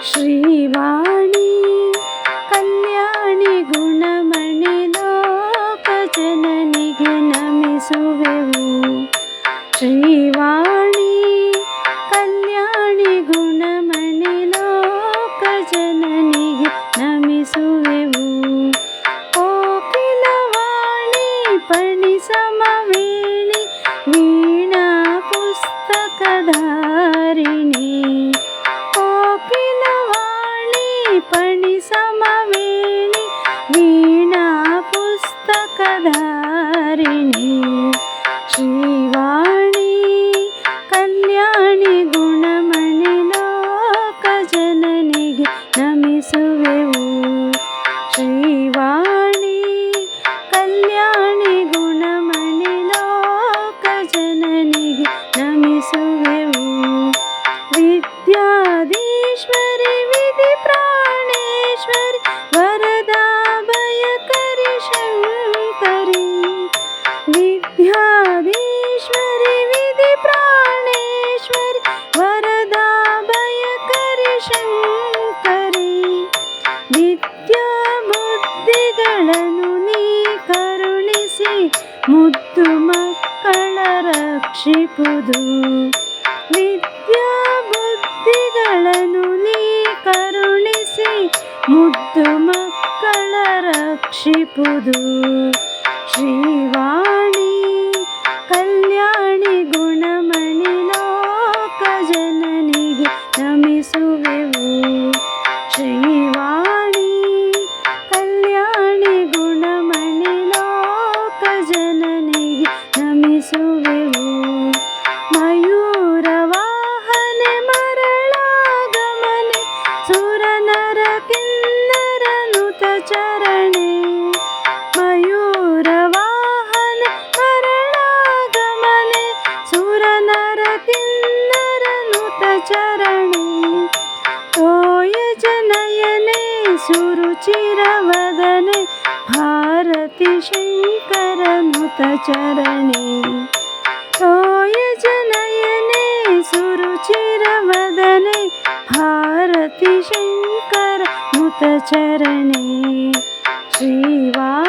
ಶ್ರೀವಾಣಿ ಕಲ್ಯಾಣಿ ಗುಣಮಣಿ ಲೋಕ ಜನನಿಗೆ ನಮಿಸುವೆವು. ಶ್ರೀವಾಣಿ ಕಲ್ಯಾಣಿ ಗುಣಮಣಿ ಲೋಕ ಜನನಿಗೆ ನಮಿಸುವೆವು. ಕೋಕಿಲವಾಣಿ ಪಣಿ ಸಮವೇಣಿ ವೀಣಾ ಪುಸ್ತಕಧಾರಿಣಿ. ಕೋಕಿಲವಾಣಿ ಪಣಿ ಸಮವೇಣಿ ವೀಣಾ ಪುಸ್ತಕಧಾರಿಣಿ. ಶ್ರೀವಾಣಿ ಕಲ್ಯಾಣಿ ಗುಣಮಣಿ ಲೋಕ ಜನನಿಗೆ ನಮಿಸುವೆವು. ಶ್ರೀವಾಣಿ ಕಲ್ಯಾಣಿ ಗುಣಮಣಿ ಲೋಕ ಜನನಿಗೆ ನಮಿಸುವೆವು. ವಿದ್ಯಾಧೀಶ್ವರಿ ವಿಧಿ ಪ್ರಾಣೇಶ್ವರಿ ವರದಾಭಯಕರಿ ಶಂಕರಿ. ವಿದ್ಯಾಧೀಶ್ವರಿ ವಿಧಿ ಪ್ರಾಣೇಶ್ವರಿ ವರದಾಭಯಕರಿ ಶಂಕರಿ. ವಿದ್ಯಾ ಬುದ್ಧಿಗಳನ್ನು ನೀ ಕರುಣಿಸಿ ಮುದ್ದು ಮಕ್ಕಳ ರಕ್ಷಿಪುದು. ವಿದ್ಯಾ ಬುದ್ಧಿಗಳನ್ನು ನೀ ಕರುಣಿಸಿ ಮುದ್ದು ಮಕ್ಕಳ ರಕ್ಷಿಪುದು. ಶ್ರೀವಾಣಿ ಕಲ್ಯಾಣಿ ಗುಣಮಣಿ ಲೋಕ ಜನನಿಗೆ ನಮಿಸುವೆವು. ಶ್ರೀವಾಣಿ ಕಲ್ಯಾಣಿ ಗುಣಮಣಿ ಲೋಕ ಜನನಿಗೆ ನಮಿಸುವೆವು. ಮಯೂರ ವಾಹನೆ ಮರಳಾಗಮನೆ ಸುರನರ ಕಿನ್ನರ ನುತ ಚರಣೆ. ಮಯೂರ ವಾಹನೆ ಮರಳಾಗಮನೆ ಸುರನರ ಕಿನ್ನರ ನುತ ಚರಣೆ. ತೋಯ ಜನಯನೆ ಸುರುಚಿರವದನೆ ಭಾರತಿ ಶಂಕರ ನುತ ಚರಣೆ. ತೋಯ ಜನಯನೆ ಸುರುಚಿರವದನೆ ಭಾರತಿ ಶಂಕರ ನುತ ಚರಣೆ. ಶ್ರೀವಾಣಿ